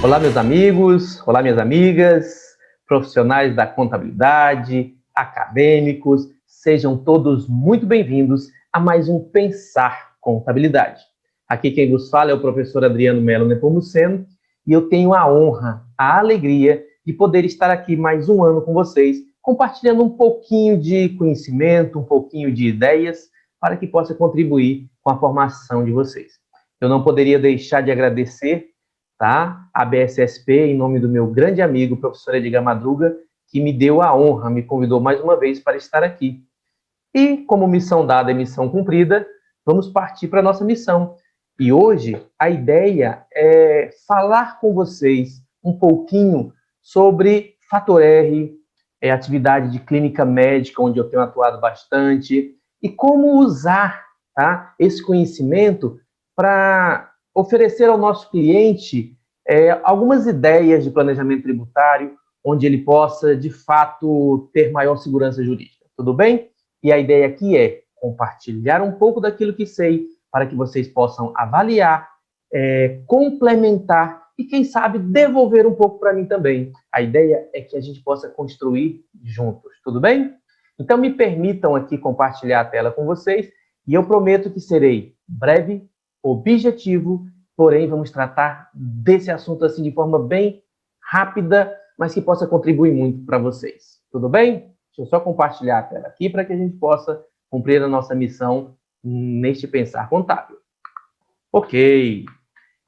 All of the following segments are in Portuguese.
Olá, meus amigos, olá, minhas amigas, profissionais da contabilidade, acadêmicos, sejam todos muito bem-vindos a mais um Pensar Contabilidade. Aqui quem vos fala é o professor Adriano Melo Nepomuceno e eu tenho a honra, a alegria de poder estar aqui mais um ano com vocês, compartilhando um pouquinho de conhecimento, um pouquinho de ideias, para que possa contribuir com a formação de vocês. Eu não poderia deixar de agradecer, tá? A BSSP, em nome do meu grande amigo, professor Edgar Madruga, que me deu a honra, me convidou mais uma vez para estar aqui. E, como missão dada e missão cumprida, vamos partir para a nossa missão. E hoje, a ideia é falar com vocês um pouquinho sobre Fator R, atividade de clínica médica, onde eu tenho atuado bastante, e como usar, tá, esse conhecimento para oferecer ao nosso cliente algumas ideias de planejamento tributário, onde ele possa, de fato, ter maior segurança jurídica. Tudo bem? E a ideia aqui é compartilhar um pouco daquilo que sei, para que vocês possam avaliar, complementar e, quem sabe, devolver um pouco para mim também. A ideia é que a gente possa construir juntos. Tudo bem? Então, me permitam aqui compartilhar a tela com vocês e eu prometo que serei breve, objetivo, porém vamos tratar desse assunto assim de forma bem rápida, mas que possa contribuir muito para vocês. Tudo bem? Deixa eu só compartilhar a tela aqui para que a gente possa cumprir a nossa missão neste Pensar Contábil. Ok,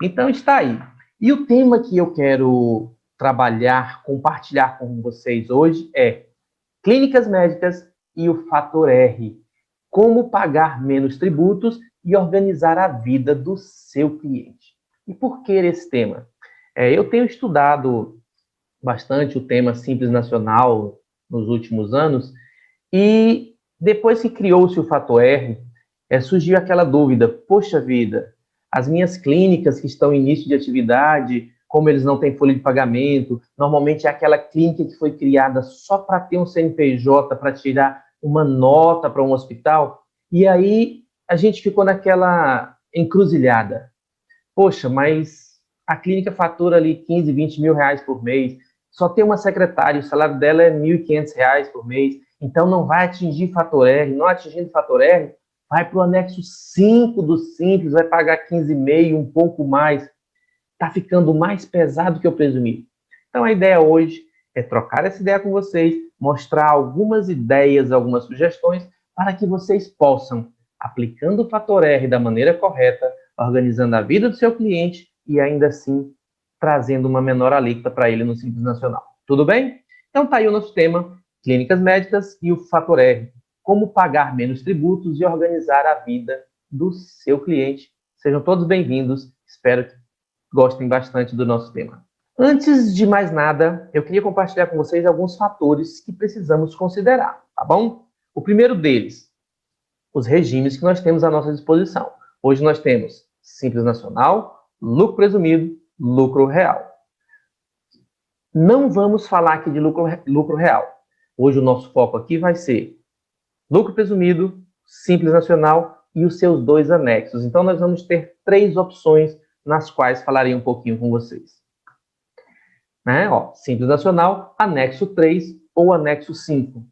então está aí. E o tema que eu quero trabalhar, compartilhar com vocês hoje é clínicas médicas e o Fator R. Como pagar menos tributos e organizar a vida do seu cliente. E por que esse tema? Eu tenho estudado bastante o tema Simples Nacional nos últimos anos e depois que criou-se o Fator R, surgiu aquela dúvida, poxa vida, as minhas clínicas que estão em início de atividade, como eles não têm folha de pagamento, normalmente é aquela clínica que foi criada só para ter um CNPJ, para tirar uma nota para um hospital, e aí a gente ficou naquela encruzilhada. Poxa, mas a clínica fatura ali 15, 20 mil reais por mês, só tem uma secretária, o salário dela é 1.500 reais por mês, então não vai atingir Fator R, não atingindo Fator R, vai para o anexo 5 do Simples, vai pagar 15,5, um pouco mais, está ficando mais pesado que eu presumi. Então a ideia hoje é trocar essa ideia com vocês, mostrar algumas ideias, algumas sugestões, para que vocês possam, aplicando o Fator R da maneira correta, organizando a vida do seu cliente e ainda assim trazendo uma menor alíquota para ele no Simples Nacional. Tudo bem? Então está aí o nosso tema, clínicas médicas e o Fator R. Como pagar menos tributos e organizar a vida do seu cliente. Sejam todos bem-vindos. Espero que gostem bastante do nosso tema. Antes de mais nada, eu queria compartilhar com vocês alguns fatores que precisamos considerar, tá bom? O primeiro deles, os regimes que nós temos à nossa disposição. Hoje nós temos Simples Nacional, lucro presumido, lucro real. Não vamos falar aqui de lucro real. Hoje o nosso foco aqui vai ser lucro presumido, Simples Nacional e os seus dois anexos. Então nós vamos ter 3 opções nas quais falarei um pouquinho com vocês. Simples Nacional, anexo 3 ou anexo 5.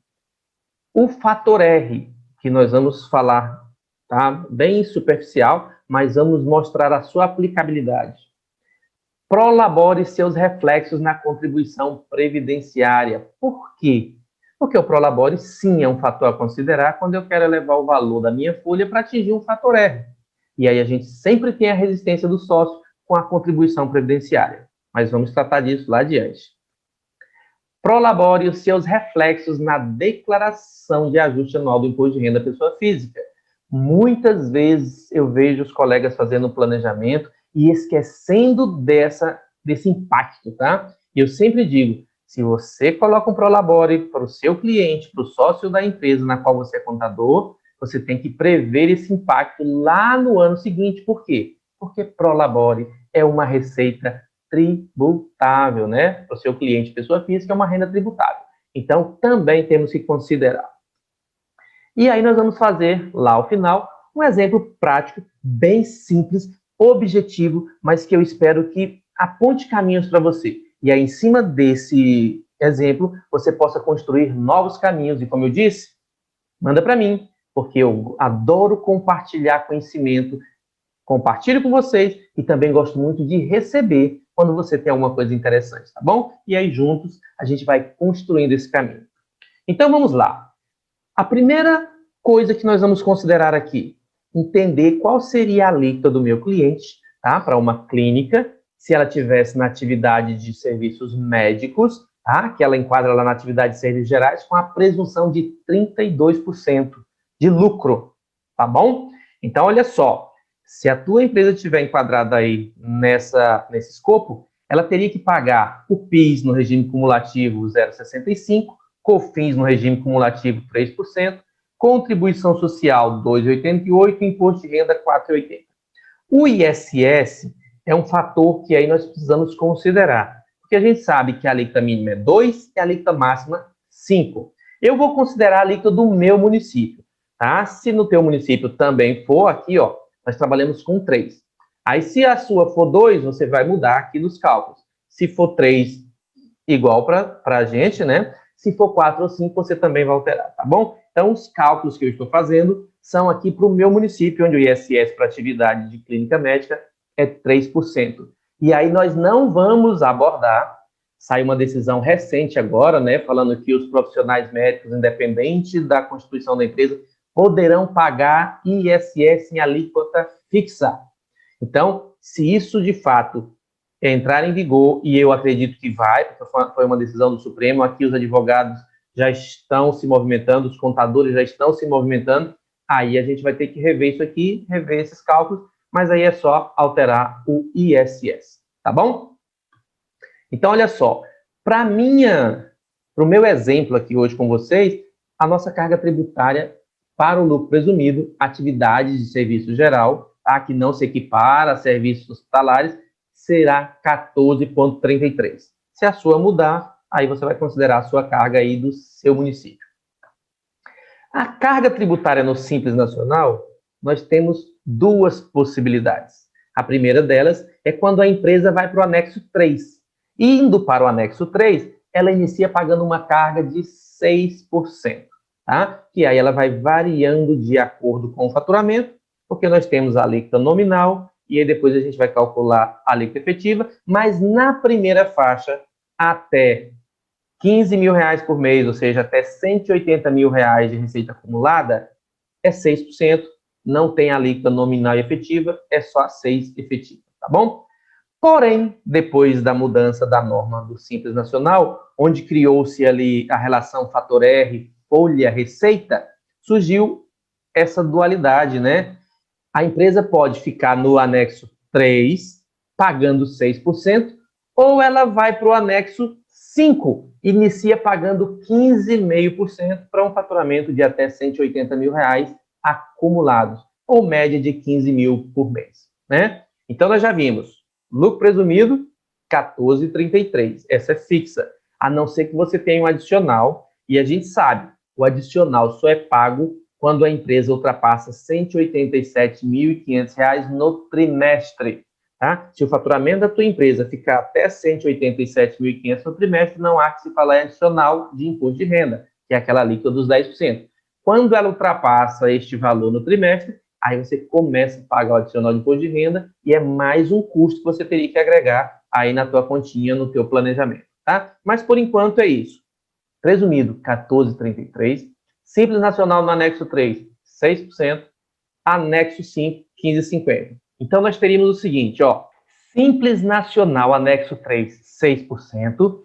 O Fator R, que nós vamos falar, tá? Bem superficial, mas vamos mostrar a sua aplicabilidade. Prolabore seus reflexos na contribuição previdenciária. Por quê? Porque o Prolabore, sim, é um fator a considerar quando eu quero elevar o valor da minha folha para atingir um Fator R. E aí a gente sempre tem a resistência do sócio com a contribuição previdenciária. Mas vamos tratar disso lá adiante. Prolabore os seus reflexos na declaração de ajuste anual do imposto de renda da pessoa física. Muitas vezes eu vejo os colegas fazendo o planejamento e esquecendo desse impacto, tá? E eu sempre digo, se você coloca um Prolabore para o seu cliente, para o sócio da empresa na qual você é contador, você tem que prever esse impacto lá no ano seguinte. Por quê? Porque Prolabore é uma receita tributável, né? Para o seu cliente, pessoa física, é uma renda tributável. Então, também temos que considerar. E aí nós vamos fazer, lá ao final, um exemplo prático, bem simples, objetivo, mas que eu espero que aponte caminhos para você. E aí, em cima desse exemplo, você possa construir novos caminhos. E como eu disse, manda para mim, porque eu adoro compartilhar conhecimento, compartilho com vocês e também gosto muito de receber quando você tem alguma coisa interessante, tá bom? E aí, juntos, a gente vai construindo esse caminho. Então, vamos lá. A primeira coisa que nós vamos considerar aqui, entender qual seria a alíquota do meu cliente, tá? Para uma clínica, se ela tivesse na atividade de serviços médicos, tá? Que ela enquadra lá na atividade de serviços gerais com a presunção de 32% de lucro, tá bom? Então, olha só, se a tua empresa estiver enquadrada aí nesse escopo, ela teria que pagar o PIS no regime cumulativo 0,65%, COFINS no regime cumulativo 3%, contribuição social 2,88% e imposto de renda 4,80%. O ISS é um fator que aí nós precisamos considerar, porque a gente sabe que a alíquota mínima é 2% e a alíquota máxima 5%. Eu vou considerar a alíquota do meu município, tá? Se no teu município também for, aqui, ó, nós trabalhamos com 3%. Aí, se a sua for 2%, você vai mudar aqui nos cálculos. Se for 3%, igual para a gente, né? Se for 4 ou 5, você também vai alterar, tá bom? Então, os cálculos que eu estou fazendo são aqui para o meu município, onde o ISS para atividade de clínica médica é 3%. E aí nós não vamos abordar, saiu uma decisão recente agora, né, falando que os profissionais médicos, independente da constituição da empresa, poderão pagar ISS em alíquota fixa. Então, se isso de fato entrar em vigor, e eu acredito que vai, porque foi uma decisão do Supremo, aqui os advogados já estão se movimentando, os contadores já estão se movimentando, aí a gente vai ter que rever isso aqui, rever esses cálculos, mas aí é só alterar o ISS, tá bom? Então, olha só, para o meu exemplo aqui hoje com vocês, a nossa carga tributária para o lucro presumido, atividades de serviço geral, tá, que não se equipara a serviços hospitalares, será 14,33. Se a sua mudar, aí você vai considerar a sua carga aí do seu município. A carga tributária no Simples Nacional, nós temos duas possibilidades. A primeira delas é quando a empresa vai para o anexo 3. Indo para o anexo 3, ela inicia pagando uma carga de 6%, tá? Que aí ela vai variando de acordo com o faturamento, porque nós temos a alíquota nominal, e aí depois a gente vai calcular a alíquota efetiva, mas na primeira faixa, até 15 mil reais por mês, ou seja, até 180 mil reais de receita acumulada, é 6%, não tem alíquota nominal e efetiva, é só 6% efetiva, tá bom? Porém, depois da mudança da norma do Simples Nacional, onde criou-se ali a relação fator R, folha-receita, surgiu essa dualidade, né? A empresa pode ficar no anexo 3, pagando 6%, ou ela vai para o anexo 5, inicia pagando 15,5% para um faturamento de até 180 mil reais acumulados, ou média de 15 mil por mês, né? Então, nós já vimos, lucro presumido, 14,33, essa é fixa, a não ser que você tenha um adicional, e a gente sabe, o adicional só é pago quando a empresa ultrapassa R$ 187.500 no trimestre. Tá? Se o faturamento da tua empresa ficar até R$ 187.500 no trimestre, não há que se falar em adicional de imposto de renda, que é aquela alíquota dos 10%. Quando ela ultrapassa este valor no trimestre, aí você começa a pagar o adicional de imposto de renda e é mais um custo que você teria que agregar aí na tua continha, no teu planejamento. Tá? Mas, por enquanto, é isso. Presumido, 14,33%. Simples Nacional no anexo 3, 6%. Anexo 5, 15,50%. Então, nós teríamos o seguinte, ó. Simples Nacional, anexo 3, 6%.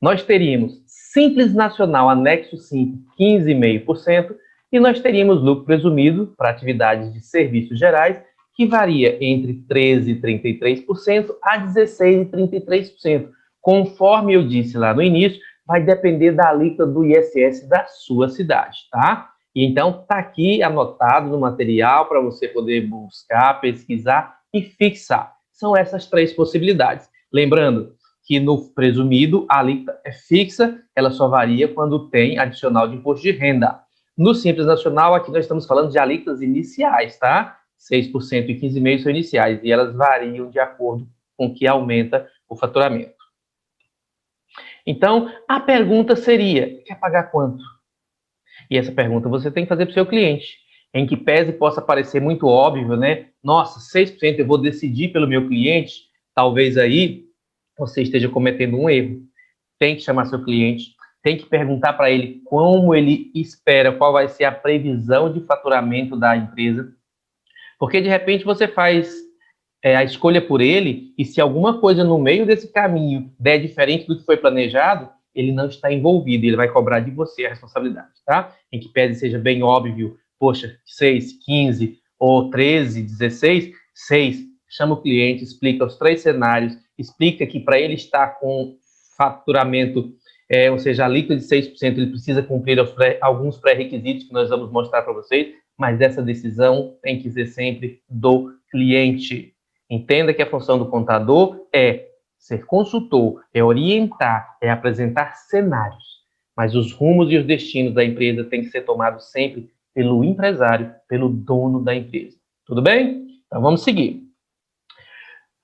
Nós teríamos Simples Nacional, anexo 5, 15,5%. E nós teríamos lucro presumido para atividades de serviços gerais, que varia entre 13,33% a 16,33%. Conforme eu disse lá no início, vai depender da alíquota do ISS da sua cidade, tá? E então, tá aqui anotado no material para você poder buscar, pesquisar e fixar. São essas três possibilidades. Lembrando que no presumido, a alíquota é fixa, ela só varia quando tem adicional de imposto de renda. No Simples Nacional, aqui nós estamos falando de alíquotas iniciais, tá? 6% e 15,5% são iniciais, e elas variam de acordo com o que aumenta o faturamento. Então, a pergunta seria, quer pagar quanto? E essa pergunta você tem que fazer para o seu cliente, em que pese possa parecer muito óbvio, né? Nossa, 6% eu vou decidir pelo meu cliente, talvez aí você esteja cometendo um erro. Tem que chamar seu cliente, tem que perguntar para ele como ele espera, qual vai ser a previsão de faturamento da empresa, porque de repente você faz a escolha por ele, e se alguma coisa no meio desse caminho der diferente do que foi planejado, ele não está envolvido, ele vai cobrar de você a responsabilidade, tá? Em que pese seja bem óbvio, poxa, 6, 15 ou 13, 16, 6, chama o cliente, explica os 3 cenários, explica que para ele estar com faturamento, ou seja, a líquida de 6%, ele precisa cumprir alguns pré-requisitos que nós vamos mostrar para vocês, mas essa decisão tem que ser sempre do cliente. Entenda que a função do contador é ser consultor, é orientar, é apresentar cenários, mas os rumos e os destinos da empresa têm que ser tomados sempre pelo empresário, pelo dono da empresa. Tudo bem? Então vamos seguir.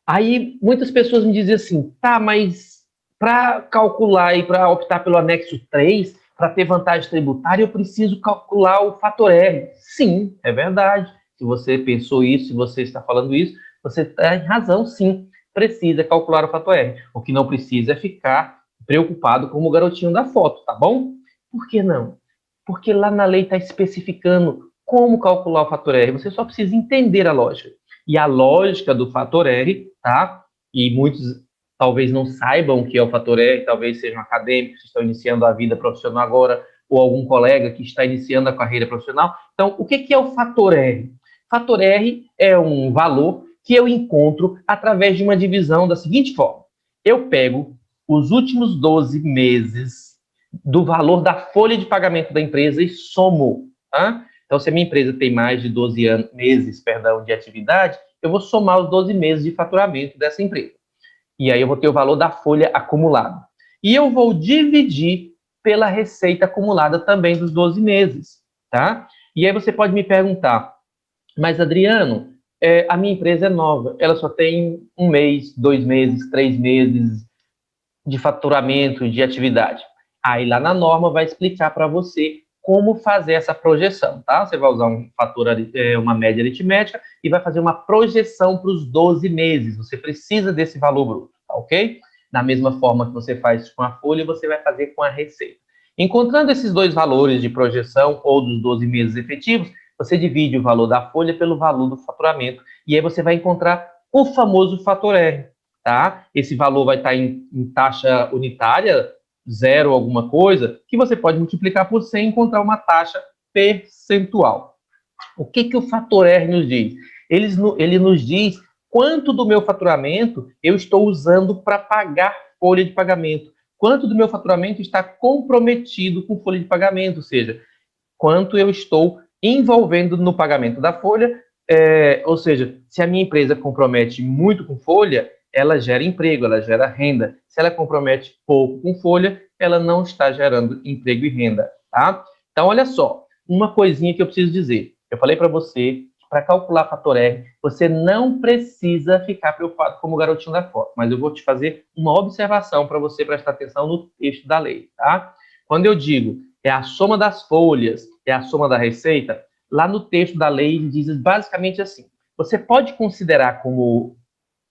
Aí muitas pessoas me dizem assim, tá, mas para calcular e para optar pelo anexo 3, para ter vantagem tributária, eu preciso calcular o fator R. Sim, é verdade. Se você pensou isso, se você está falando isso, você tem razão, sim. Precisa calcular o fator R. O que não precisa é ficar preocupado como o garotinho da foto, tá bom? Por que não? Porque lá na lei está especificando como calcular o fator R. Você só precisa entender a lógica. E a lógica do fator R, tá? E muitos talvez não saibam o que é o fator R, talvez sejam acadêmicos que estão iniciando a vida profissional agora, ou algum colega que está iniciando a carreira profissional. Então, o que é o fator R? Fator R é um valor que eu encontro através de uma divisão da seguinte forma. Eu pego os últimos 12 meses do valor da folha de pagamento da empresa e somo, tá? Então, se a minha empresa tem mais de 12 meses de atividade, eu vou somar os 12 meses de faturamento dessa empresa. E aí eu vou ter o valor da folha acumulada. E eu vou dividir pela receita acumulada também dos 12 meses, tá? E aí você pode me perguntar, mas Adriano, a minha empresa é nova, ela só tem 1 mês, 2 meses, 3 meses de faturamento, de atividade. Aí lá na norma vai explicar para você como fazer essa projeção, tá? Você vai usar uma média aritmética e vai fazer uma projeção para os 12 meses. Você precisa desse valor bruto, tá ok? Da mesma forma que você faz com a folha, você vai fazer com a receita. Encontrando esses dois valores de projeção ou dos 12 meses efetivos, você divide o valor da folha pelo valor do faturamento e aí você vai encontrar o famoso fator R, tá? Esse valor vai estar em taxa unitária, 0 alguma coisa, que você pode multiplicar por 100 e encontrar uma taxa percentual. O que o fator R nos diz? Ele nos diz quanto do meu faturamento eu estou usando para pagar folha de pagamento, quanto do meu faturamento está comprometido com folha de pagamento, ou seja, quanto eu estou envolvendo no pagamento da folha, ou seja, se a minha empresa compromete muito com folha, ela gera emprego, ela gera renda. Se ela compromete pouco com folha, ela não está gerando emprego e renda, tá? Então, olha só, uma coisinha que eu preciso dizer. Eu falei para você que para calcular fator R, você não precisa ficar preocupado como o garotinho da foto, mas eu vou te fazer uma observação para você prestar atenção no texto da lei, tá? Quando eu digo é a soma das folhas, é a soma da receita, lá no texto da lei ele diz basicamente assim, você pode considerar como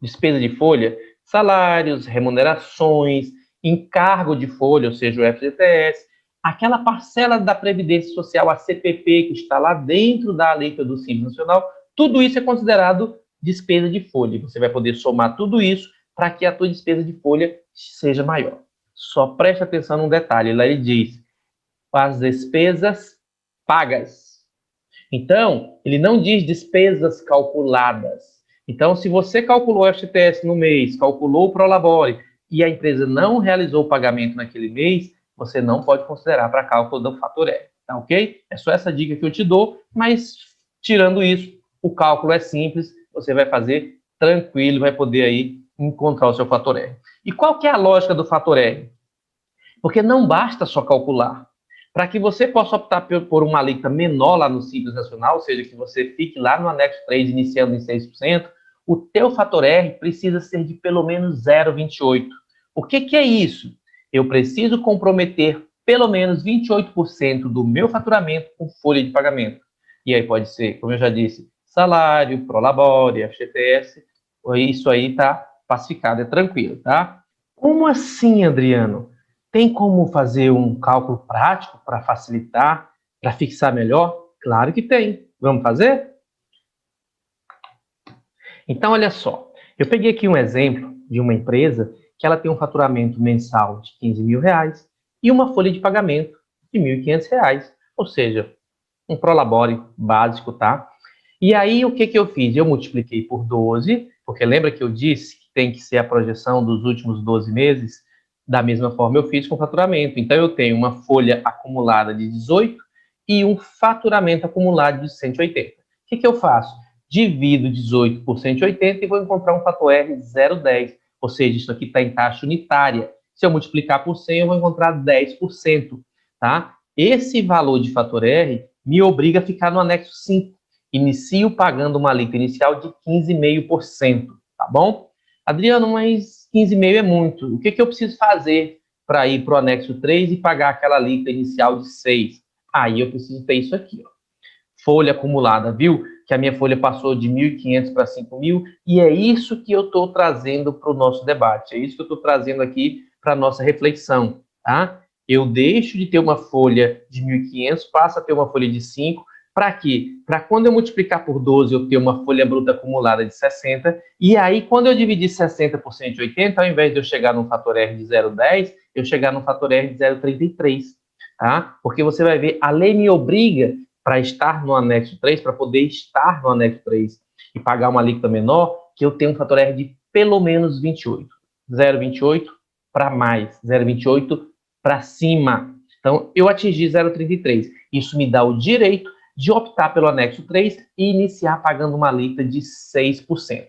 despesa de folha, salários, remunerações, encargo de folha, ou seja, o FGTS, aquela parcela da Previdência Social, a CPP, que está lá dentro da alíquota do Simples Nacional, tudo isso é considerado despesa de folha. Você vai poder somar tudo isso para que a tua despesa de folha seja maior. Só preste atenção num detalhe, lá ele diz, as despesas pagas. Então, ele não diz despesas calculadas. Então, se você calculou o FGTS no mês, calculou o Prolabore e a empresa não realizou o pagamento naquele mês, você não pode considerar para cálculo do fator R, tá ok? É só essa dica que eu te dou, mas tirando isso, o cálculo é simples, você vai fazer tranquilo, vai poder aí encontrar o seu fator R. E qual que é a lógica do fator R? Porque não basta só calcular. Para que você possa optar por uma alíquota menor lá no Simples Nacional, ou seja, que você fique lá no anexo 3 iniciando em 6%, o teu fator R precisa ser de pelo menos 0,28. O que é isso? Eu preciso comprometer pelo menos 28% do meu faturamento com folha de pagamento. E aí pode ser, como eu já disse, salário, Prolabore, FGTS, isso aí está pacificado, é tranquilo, tá? Como assim, Adriano? Tem como fazer um cálculo prático para facilitar, para fixar melhor? Claro que tem. Vamos fazer? Então, olha só. Eu peguei aqui um exemplo de uma empresa que ela tem um faturamento mensal de R$ 15.000 e uma folha de pagamento de R$ 1.500. Ou seja, um Prolabore básico, tá? E aí, o que eu fiz? Eu multipliquei por 12, porque lembra que eu disse que tem que ser a projeção dos últimos 12 meses? Da mesma forma, eu fiz com faturamento. Então, eu tenho uma folha acumulada de 18 e um faturamento acumulado de 180. O que eu faço? Divido 18 por 180 e vou encontrar um fator R 0,10. Ou seja, isso aqui está em taxa unitária. Se eu multiplicar por 100, eu vou encontrar 10%. Tá? Esse valor de fator R me obriga a ficar no anexo 5. Inicio pagando uma alíquota inicial de 15,5%. Tá bom? Adriano, mas 15,5% é muito. O que eu preciso fazer para ir para o anexo 3 e pagar aquela alíquota inicial de 6%? Aí eu preciso ter isso aqui, ó. Folha acumulada, viu? Que a minha folha passou de 1.500 para 5.000, e é isso que eu estou trazendo para o nosso debate, é isso que eu estou trazendo aqui para a nossa reflexão, tá? Eu deixo de ter uma folha de 1.500, passo a ter uma folha de 5, para quê? Para quando eu multiplicar por 12, eu ter uma folha bruta acumulada de 60, e aí quando eu dividir 60 por 180, ao invés de eu chegar num fator R de 0,10, eu chegar num fator R de 0,33, tá? Porque você vai ver, a lei me obriga para estar no anexo 3, para poder estar no anexo 3 e pagar uma alíquota menor, que eu tenho um fator R de pelo menos 28. 0,28 para mais, 0,28 para cima. Então, eu atingi 0,33. Isso me dá o direito de optar pelo anexo 3 e iniciar pagando uma alíquota de 6%.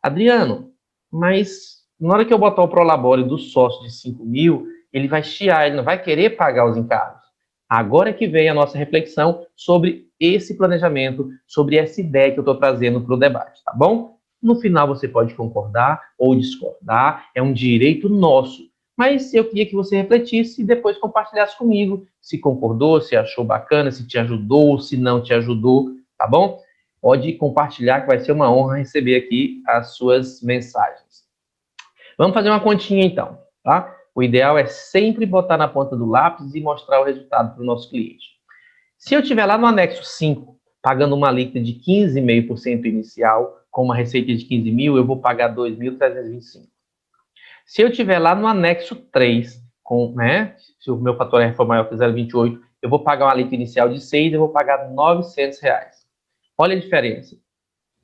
Adriano, mas na hora que eu botar o Prolabore do sócio de 5.000, ele vai chiar, ele não vai querer pagar os encargos. Agora que vem a nossa reflexão sobre esse planejamento, sobre essa ideia que eu estou trazendo para o debate, tá bom? No final você pode concordar ou discordar, é um direito nosso. Mas eu queria que você refletisse e depois compartilhasse comigo se concordou, se achou bacana, se te ajudou, se não te ajudou, tá bom? Pode compartilhar que vai ser uma honra receber aqui as suas mensagens. Vamos fazer uma continha então, tá? O ideal é sempre botar na ponta do lápis e mostrar o resultado para o nosso cliente. Se eu estiver lá no anexo 5, pagando uma alíquota de 15,5% inicial, com uma receita de 15.000, eu vou pagar 2.325. Se eu estiver lá no anexo 3, se o meu fator R for maior que 0,28, eu vou pagar uma alíquota inicial de 6, eu vou pagar R$ 900. Olha a diferença.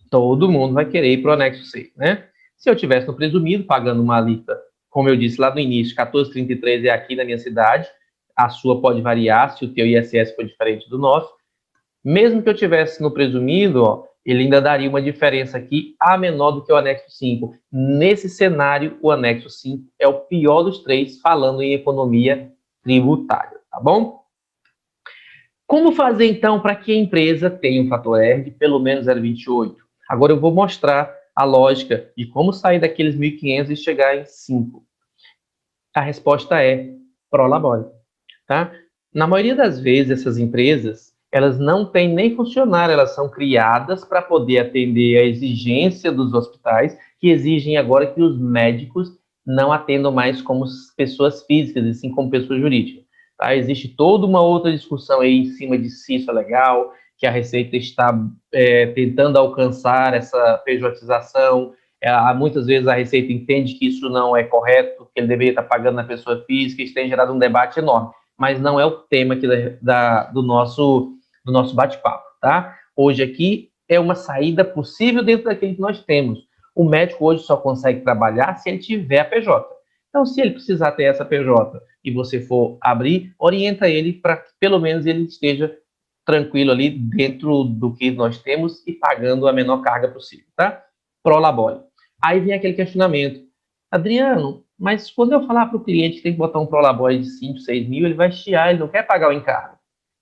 Todo mundo vai querer ir para o anexo 6, né? Se eu tivesse no presumido, pagando uma alíquota, como eu disse lá no início, 14,33 é aqui na minha cidade, a sua pode variar se o teu ISS for diferente do nosso. Mesmo que eu tivesse no presumido, ó, ele ainda daria uma diferença aqui a menor do que o anexo 5. Nesse cenário, o anexo 5 é o pior dos três, falando em economia tributária, tá bom? Como fazer, então, para que a empresa tenha um fator R de pelo menos 0,28? Agora eu vou mostrar a lógica de como sair daqueles 1.500 e chegar em 5. A resposta é Prolabore, tá? Na maioria das vezes, essas empresas, elas não têm nem funcionário, elas são criadas para poder atender a exigência dos hospitais, que exigem agora que os médicos não atendam mais como pessoas físicas, e sim como pessoas jurídicas. Tá? Existe toda uma outra discussão aí em cima de se isso é legal, que a Receita está tentando alcançar essa pejotização. Muitas vezes a Receita entende que isso não é correto, que ele deveria estar pagando na pessoa física, isso tem gerado um debate enorme. Mas não é o tema aqui do nosso bate-papo, tá? Hoje aqui é uma saída possível dentro daquilo que nós temos. O médico hoje só consegue trabalhar se ele tiver a PJ. Então, se ele precisar ter essa PJ e você for abrir, orienta ele para que pelo menos ele esteja tranquilo ali dentro do que nós temos e pagando a menor carga possível, tá? Prolabore. Aí vem aquele questionamento. Adriano, mas quando eu falar para o cliente que tem que botar um Prolabore de 5, 6 mil, ele vai chiar, ele não quer pagar o encargo.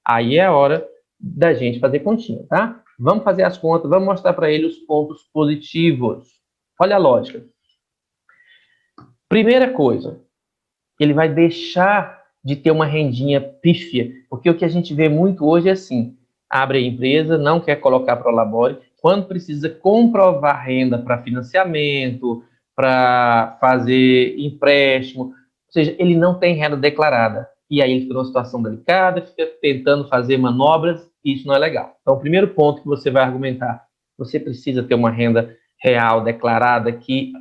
Aí é a hora da gente fazer continha, tá? Vamos fazer as contas, vamos mostrar para ele os pontos positivos. Olha a lógica. Primeira coisa, ele vai deixar de ter uma rendinha pífia, porque o que a gente vê muito hoje é assim, abre a empresa, não quer colocar Prolabore, quando precisa comprovar renda para financiamento, para fazer empréstimo, ou seja, ele não tem renda declarada. E aí ele fica numa situação delicada, fica tentando fazer manobras, e isso não é legal. Então, o primeiro ponto que você vai argumentar, você precisa ter uma renda real declarada que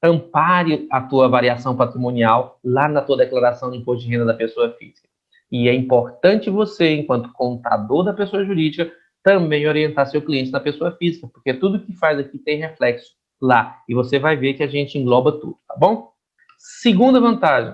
ampare a tua variação patrimonial lá na tua declaração de imposto de renda da pessoa física. E é importante você, enquanto contador da pessoa jurídica, também orientar seu cliente na pessoa física, porque tudo que faz aqui tem reflexo lá. E você vai ver que a gente engloba tudo, tá bom? Segunda vantagem,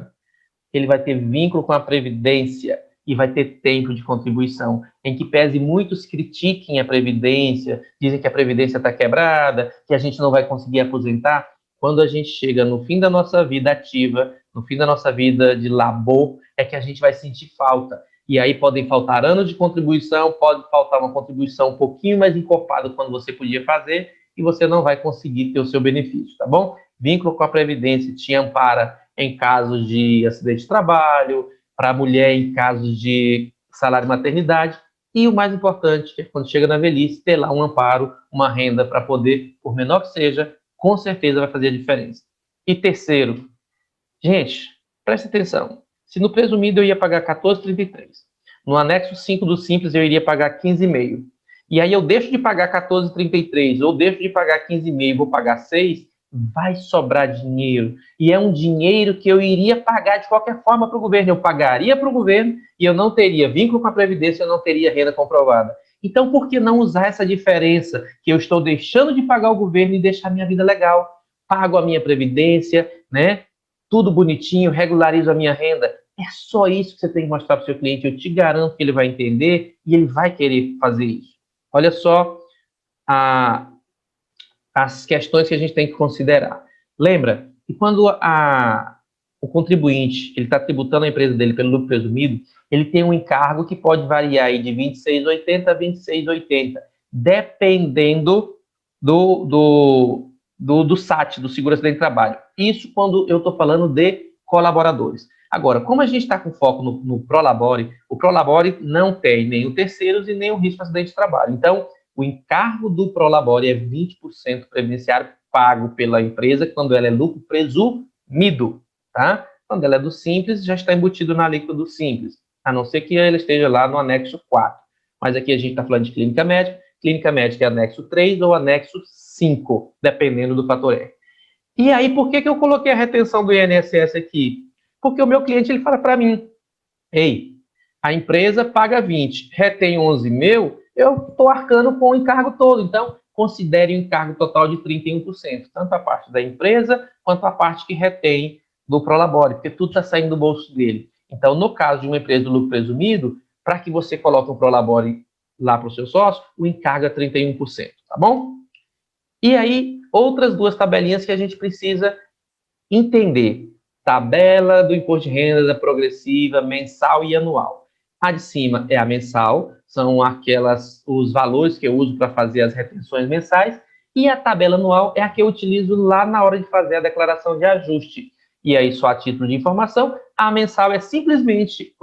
ele vai ter vínculo com a Previdência e vai ter tempo de contribuição, em que pese muitos critiquem a Previdência, dizem que a Previdência está quebrada, que a gente não vai conseguir aposentar. Quando a gente chega no fim da nossa vida ativa, no fim da nossa vida de labor, é que a gente vai sentir falta. E aí podem faltar anos de contribuição, pode faltar uma contribuição um pouquinho mais encorpada quando você podia fazer, e você não vai conseguir ter o seu benefício, tá bom? Vínculo com a Previdência te ampara em casos de acidente de trabalho, para a mulher em casos de salário maternidade, e o mais importante é quando chega na velhice, ter lá um amparo, uma renda para poder, por menor que seja, com certeza vai fazer a diferença. E terceiro, gente, preste atenção, se no presumido eu ia pagar 14,33, no anexo 5 do Simples eu iria pagar 15,5, e aí eu deixo de pagar 14,33 ou deixo de pagar 15,5 e vou pagar 6, vai sobrar dinheiro. E é um dinheiro que eu iria pagar de qualquer forma para o governo. Eu pagaria para o governo e eu não teria vínculo com a Previdência, eu não teria renda comprovada. Então, por que não usar essa diferença que eu estou deixando de pagar o governo e deixar minha vida legal? Pago a minha Previdência, né? Tudo bonitinho, regularizo a minha renda. É só isso que você tem que mostrar para o seu cliente. Eu te garanto que ele vai entender e ele vai querer fazer isso. Olha só as questões que a gente tem que considerar. Lembra que quando o contribuinte ele está tributando a empresa dele pelo lucro presumido, ele tem um encargo que pode variar aí de 26,80 a 26,80, dependendo do SAT, do Seguro Acidente de Trabalho. Isso quando eu estou falando de colaboradores. Agora, como a gente está com foco no Prolabore, o Prolabore não tem nem o terceiros e nem o risco de acidente de trabalho. Então, o encargo do Prolabore é 20% previdenciário pago pela empresa quando ela é lucro presumido, tá? Quando ela é do Simples, já está embutido na alíquota do Simples, a não ser que ela esteja lá no anexo 4. Mas aqui a gente está falando de clínica médica é anexo 3 ou anexo 5, dependendo do fator R. E aí, por que eu coloquei a retenção do INSS aqui? Porque o meu cliente ele fala para mim, ei, a empresa paga 20, retém 11 meu, eu estou arcando com o encargo todo. Então, considere o encargo total de 31%, tanto a parte da empresa quanto a parte que retém do Prolabore, porque tudo está saindo do bolso dele. Então, no caso de uma empresa do lucro presumido, para que você coloque o Prolabore lá para o seu sócio, o encargo é 31%, tá bom? E aí, outras duas tabelinhas que a gente precisa entender. Tabela do imposto de renda da progressiva, mensal e anual. A de cima é a mensal, são os valores que eu uso para fazer as retenções mensais, e a tabela anual é a que eu utilizo lá na hora de fazer a declaração de ajuste. E aí, só a título de informação, a mensal é simplesmente,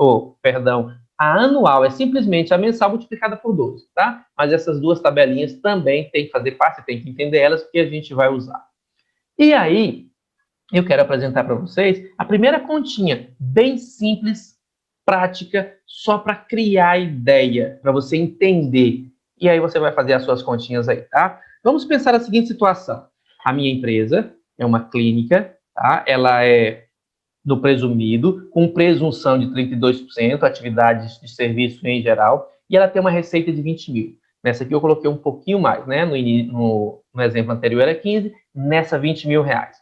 a anual é simplesmente a mensal multiplicada por 12, tá? Mas essas duas tabelinhas também tem que fazer parte, você tem que entender elas, porque a gente vai usar. E aí, eu quero apresentar para vocês a primeira continha, bem simples, prática, só para criar ideia, para você entender. E aí você vai fazer as suas continhas aí, tá? Vamos pensar a seguinte situação. A minha empresa é uma clínica, tá? Ela é no presumido, com presunção de 32%, atividades de serviço em geral, e ela tem uma receita de 20 mil. Nessa aqui eu coloquei um pouquinho mais, né? No exemplo anterior era 15, nessa 20 mil reais.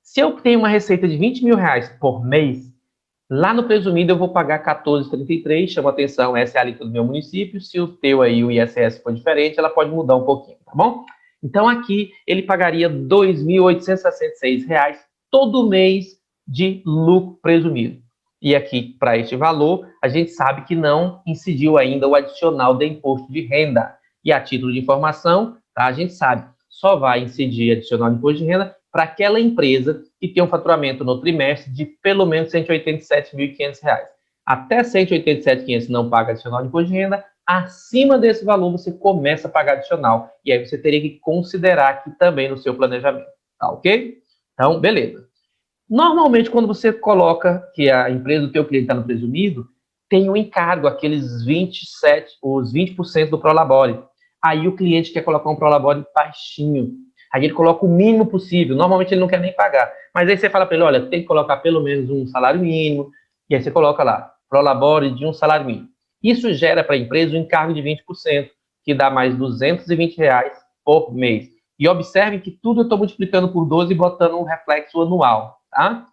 Se eu tenho uma receita de 20 mil reais por mês, lá no presumido eu vou pagar 14,33, chama atenção, essa é a alíquota do meu município, se o teu aí, o ISS for diferente, ela pode mudar um pouquinho, tá bom? Então aqui ele pagaria R$ 2.866 todo mês de lucro presumido. E aqui, para este valor, a gente sabe que não incidiu ainda o adicional de imposto de renda. E a título de informação, tá, a gente sabe, só vai incidir adicional de imposto de renda para aquela empresa que tem um faturamento no trimestre de pelo menos R$ 187.500. Até R$ 187.500 não paga adicional de imposto de renda, acima desse valor você começa a pagar adicional. E aí você teria que considerar aqui também no seu planejamento, tá ok? Então, beleza. Normalmente, quando você coloca que a empresa do teu cliente está no presumido, tem um encargo, aqueles 20% do Prolabore. Aí o cliente quer colocar um Prolabore baixinho. Aí ele coloca o mínimo possível. Normalmente ele não quer nem pagar. Mas aí você fala para ele, olha, tem que colocar pelo menos um salário mínimo. E aí você coloca lá, Prolabore de um salário mínimo. Isso gera para a empresa um encargo de 20%, que dá mais R$ 220 por mês. E observem que tudo eu estou multiplicando por 12 e botando um reflexo anual, tá?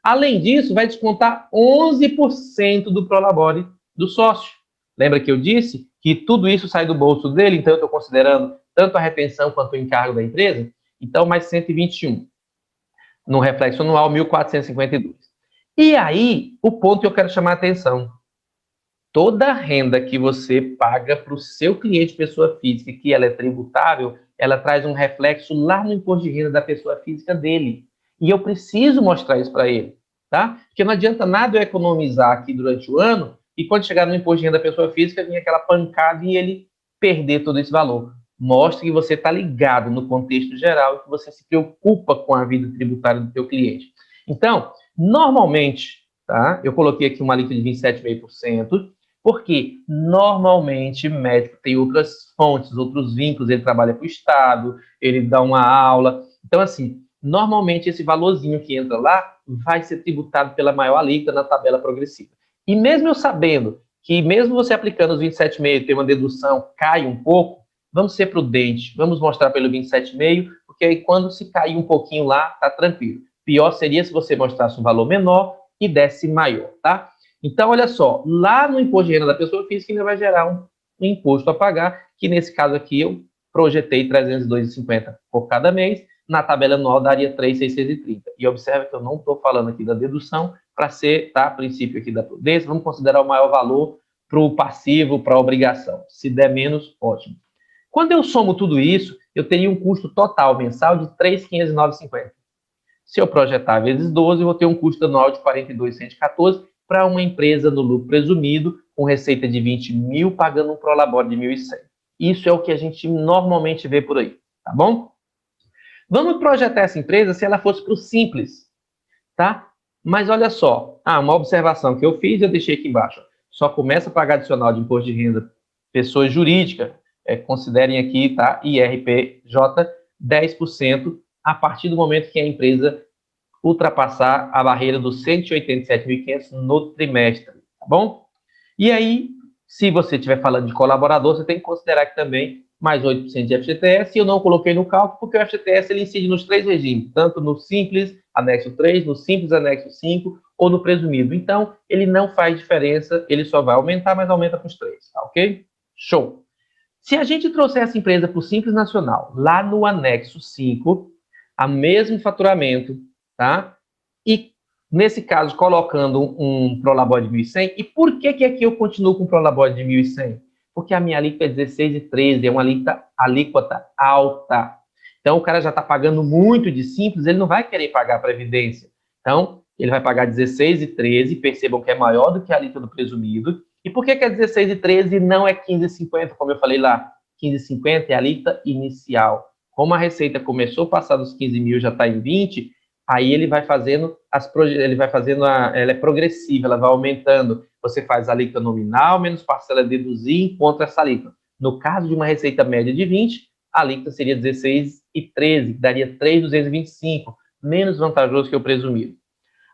Além disso, vai descontar 11% do Prolabore do sócio. Lembra que eu disse que tudo isso sai do bolso dele, então eu estou considerando tanto a retenção quanto o encargo da empresa? Então, mais 121. No reflexo anual, 1.452. E aí, o ponto que eu quero chamar a atenção. Toda a renda que você paga para o seu cliente pessoa física, que ela é tributável, ela traz um reflexo lá no imposto de renda da pessoa física dele. E eu preciso mostrar isso para ele, tá? Porque não adianta nada eu economizar aqui durante o ano e quando chegar no imposto de renda da pessoa física, vir aquela pancada e ele perder todo esse valor. Mostre que você está ligado no contexto geral e que você se preocupa com a vida tributária do seu cliente. Então, normalmente, tá? Eu coloquei aqui uma alíquota de 27,5%, porque normalmente médico tem outras fontes, outros vínculos, ele trabalha para o Estado, ele dá uma aula. Então, assim, normalmente esse valorzinho que entra lá vai ser tributado pela maior alíquota na tabela progressiva. E mesmo eu sabendo que mesmo você aplicando os 27,5 tem uma dedução, cai um pouco, vamos ser prudentes, vamos mostrar pelo 27,5, porque aí quando se cair um pouquinho lá, tá tranquilo. Pior seria se você mostrasse um valor menor e desse maior, tá? Então, olha só, lá no imposto de renda da pessoa física ainda vai gerar um imposto a pagar, que nesse caso aqui eu projetei 302,50 por cada mês, na tabela anual daria 3.630. E observe que eu não estou falando aqui da dedução, para ser, tá, princípio aqui da prudência, vamos considerar o maior valor para o passivo, para a obrigação. Se der menos, ótimo. Quando eu somo tudo isso, eu teria um custo total mensal de 3.509,50. Se eu projetar vezes 12, eu vou ter um custo anual de 42.114 para uma empresa no lucro presumido, com receita de 20 mil, pagando um Prolabore de 1.100. Isso é o que a gente normalmente vê por aí, tá bom? Vamos projetar essa empresa se ela fosse para o Simples, tá? Mas olha só, uma observação que eu fiz, eu deixei aqui embaixo. Só começa a pagar adicional de imposto de renda pessoa jurídica, considerem aqui, tá? IRPJ, 10% a partir do momento que a empresa ultrapassar a barreira dos 187.500 no trimestre, tá bom? E aí, se você estiver falando de colaborador, você tem que considerar que também mais 8% de FGTS, e eu não coloquei no cálculo porque o FGTS ele incide nos 3 regimes, tanto no Simples, anexo 3, no Simples, anexo 5, ou no presumido. Então, ele não faz diferença, ele só vai aumentar, mas aumenta com os 3, tá ok? Show! Se a gente trouxer essa empresa para o Simples Nacional, lá no anexo 5, a mesmo faturamento, tá? E, nesse caso, colocando um Prolabore de 1.100. E por que aqui eu continuo com o Prolabore de 1.100? Porque a minha alíquota é 16,13, é uma alíquota alta. Então, o cara já está pagando muito de Simples, ele não vai querer pagar a Previdência. Então, ele vai pagar 16,13, percebam que é maior do que a alíquota do presumido. E por que é 16,13 e não é 15,50, como eu falei lá? 15,50 é a alíquota inicial. Como a receita começou a passar dos 15 mil, já está em 20, aí ele vai fazendo, ela é progressiva, ela vai aumentando. Você faz a alíquota nominal, menos parcela deduzir, encontra essa alíquota. No caso de uma receita média de 20, a alíquota seria 16,13, que daria 3.225, menos vantajoso que o presumido.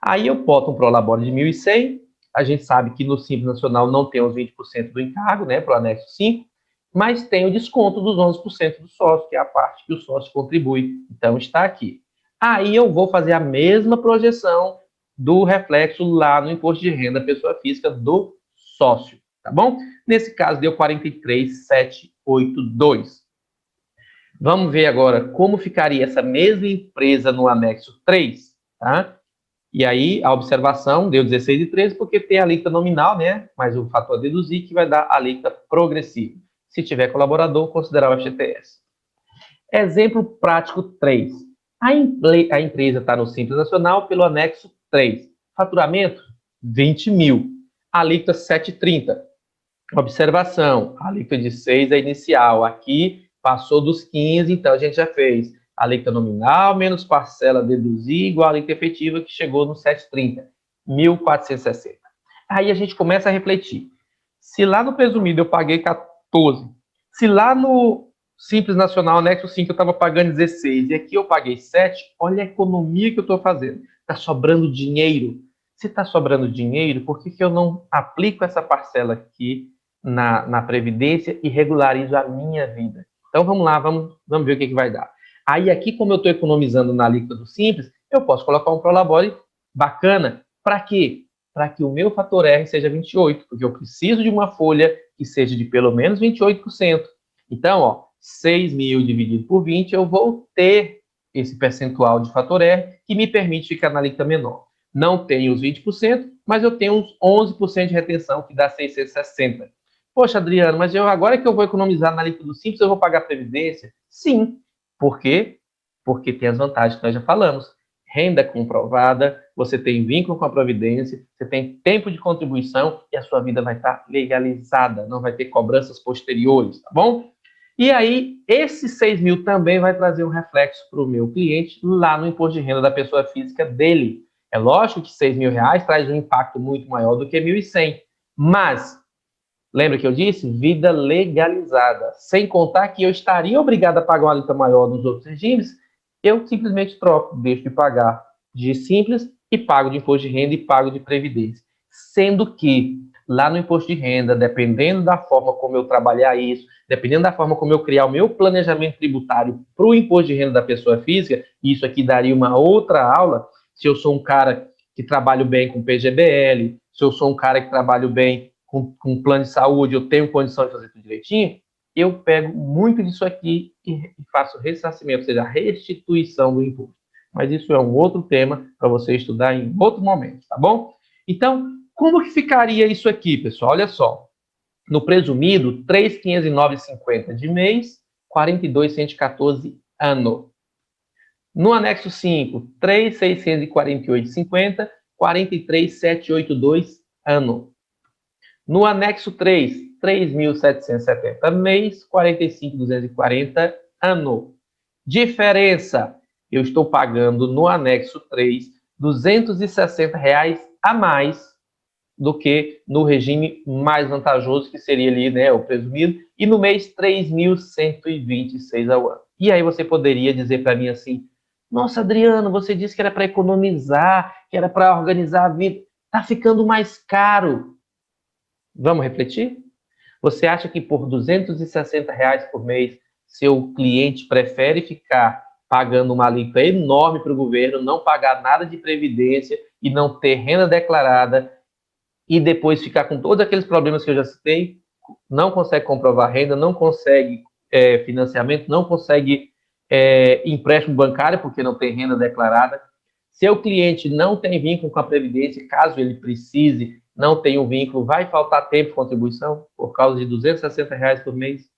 Aí eu boto um Prolabore de 1.100, a gente sabe que no Simples Nacional não tem os 20% do encargo, né, para o anexo 5, mas tem o desconto dos 11% do sócio, que é a parte que o sócio contribui. Então, está aqui. Aí eu vou fazer a mesma projeção do reflexo lá no imposto de renda pessoa física do sócio, tá bom? Nesse caso, deu 43.782. Vamos ver agora como ficaria essa mesma empresa no anexo 3, tá? E aí, a observação deu 16,13 porque tem a alíquota nominal, né? Mais o fator a deduzir, que vai dar a alíquota progressiva. Se tiver colaborador, considerar o FGTS. Exemplo prático 3. A empresa está no Simples Nacional pelo anexo 3. Faturamento, 20 mil. Alíquota 7,30. Observação, a alíquota de 6 é inicial. Aqui passou dos 15, então a gente já fez alíquota nominal menos parcela deduzir igual a alíquota efetiva, que chegou no 7,30, 1.460. Aí a gente começa a refletir. Se lá no presumido eu paguei 14, se lá no Simples Nacional, anexo 5, eu estava pagando 16, e aqui eu paguei 7, olha a economia que eu estou fazendo. Está sobrando dinheiro. Se está sobrando dinheiro, por que eu não aplico essa parcela aqui na Previdência e regularizo a minha vida? Então vamos lá, vamos ver o que vai dar. Aí aqui, como eu estou economizando na alíquota do Simples, eu posso colocar um Prolabore bacana. Para quê? Para que o meu fator R seja 28, porque eu preciso de uma folha que seja de pelo menos 28%. Então, ó, 6 mil dividido por 20, eu vou ter esse percentual de fator R que me permite ficar na alíquota menor. Não tenho os 20%, mas eu tenho uns 11% de retenção, que dá 660. Poxa, Adriano, mas agora que eu vou economizar na alíquota do Simples, eu vou pagar a Previdência? Sim. Por quê? Porque tem as vantagens que nós já falamos. Renda comprovada, você tem vínculo com a Previdência, você tem tempo de contribuição e a sua vida vai estar legalizada, não vai ter cobranças posteriores, tá bom? E aí, esses 6 mil também vai trazer um reflexo para o meu cliente lá no imposto de renda da pessoa física dele. É lógico que 6 mil reais traz um impacto muito maior do que 1.100, mas lembra que eu disse? Vida legalizada. Sem contar que eu estaria obrigado a pagar uma alíquota maior nos outros regimes, eu simplesmente troco, deixo de pagar de Simples e pago de imposto de renda e pago de Previdência. Sendo que lá no imposto de renda, dependendo da forma como eu trabalhar isso, dependendo da forma como eu criar o meu planejamento tributário para o imposto de renda da pessoa física, isso aqui daria uma outra aula, se eu sou um cara que trabalho bem com PGBL, se eu sou um cara que trabalho bem com plano de saúde, eu tenho condição de fazer tudo direitinho, eu pego muito disso aqui e faço ressarcimento, ou seja, a restituição do imposto. Mas isso é um outro tema para você estudar em outro momento, tá bom? Então, como que ficaria isso aqui, pessoal? Olha só. No presumido, 3.509,50 de mês, 42.114 ano. No anexo 5, 3.648,50, 43.782 ano. No anexo 3, 3.770 mês, 45.240 ano. Diferença, eu estou pagando no anexo 3 R$ 260 a mais do que no regime mais vantajoso, que seria ali, né, o presumido, e no mês 3.126 ao ano. E aí você poderia dizer para mim assim: nossa, Adriano, você disse que era para economizar, que era para organizar a vida, está ficando mais caro. Vamos refletir? Você acha que por R$ 260 por mês, seu cliente prefere ficar pagando uma alíquota enorme para o governo, não pagar nada de previdência e não ter renda declarada e depois ficar com todos aqueles problemas que eu já citei? Não consegue comprovar renda, não consegue financiamento, não consegue empréstimo bancário porque não tem renda declarada. Seu cliente não tem vínculo com a Previdência, caso ele precise, não tem um vínculo, vai faltar tempo de contribuição por causa de R$ 260 por mês?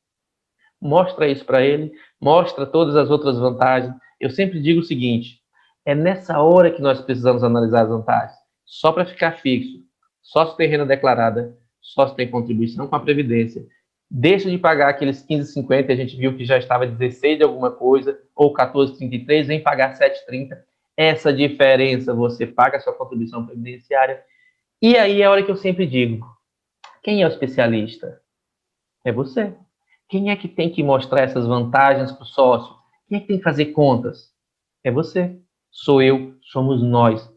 Mostra isso para ele, mostra todas as outras vantagens. Eu sempre digo o seguinte: é nessa hora que nós precisamos analisar as vantagens. Só para ficar fixo, só se tem renda declarada, só se tem contribuição com a Previdência. Deixa de pagar aqueles 15,50, a gente viu que já estava 16 de alguma coisa, ou 14,33, vem pagar 7,30. Essa diferença você paga a sua contribuição previdenciária. E aí é a hora que eu sempre digo: quem é o especialista? É você. Quem é que tem que mostrar essas vantagens para o sócio? Quem é que tem que fazer contas? É você. Sou eu, somos nós.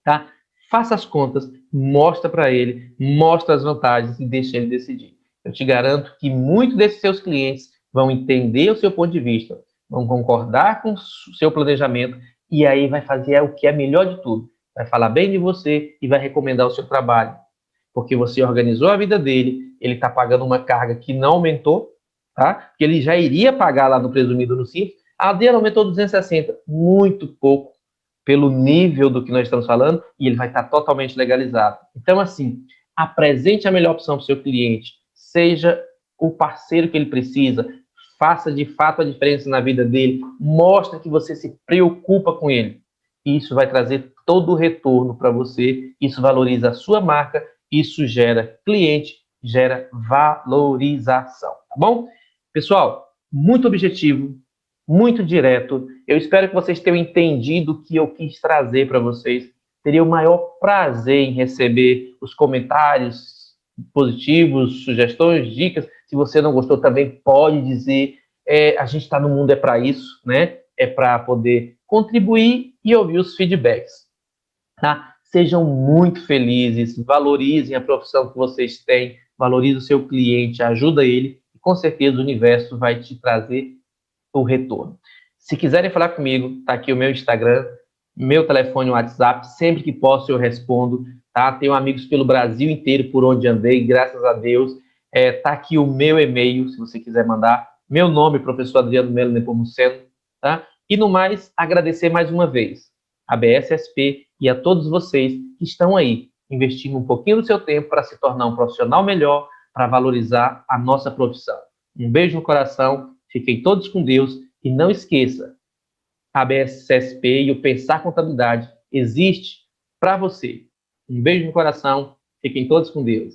Tá? Faça as contas, mostra para ele, mostra as vantagens e deixa ele decidir. Eu te garanto que muitos desses seus clientes vão entender o seu ponto de vista, vão concordar com o seu planejamento e aí vai fazer o que é melhor de tudo. Vai falar bem de você e vai recomendar o seu trabalho. Porque você organizou a vida dele, ele está pagando uma carga que não aumentou, tá? Porque ele já iria pagar lá no presumido no Simples. A dele aumentou 260, muito pouco pelo nível do que nós estamos falando, e ele vai estar totalmente legalizado. Então, assim, apresente a melhor opção para o seu cliente, seja o parceiro que ele precisa, faça de fato a diferença na vida dele, mostra que você se preocupa com ele. Isso vai trazer todo o retorno para você, isso valoriza a sua marca, isso gera cliente, gera valorização, tá bom? Pessoal, muito objetivo, muito direto. Eu espero que vocês tenham entendido o que eu quis trazer para vocês. Teria o maior prazer em receber os comentários positivos, sugestões, dicas. Se você não gostou, também pode dizer. A gente está no mundo para isso, né? É para poder contribuir e ouvir os feedbacks. Tá? Sejam muito felizes, valorizem a profissão que vocês têm, valorizem o seu cliente, ajuda ele e com certeza o universo vai te trazer o retorno. Se quiserem falar comigo, tá aqui o meu Instagram, meu telefone, WhatsApp, sempre que posso eu respondo, tá? Tenho amigos pelo Brasil inteiro por onde andei, graças a Deus. Tá aqui o meu e-mail, se você quiser mandar. Meu nome, professor Adriano Melo Nepomuceno, tá? E no mais, agradecer mais uma vez a BSSP e a todos vocês que estão aí, investindo um pouquinho do seu tempo para se tornar um profissional melhor, para valorizar a nossa profissão. Um beijo no coração, fiquem todos com Deus e não esqueça, a BSSP e o Pensar Contabilidade existe para você. Um beijo no coração, fiquem todos com Deus.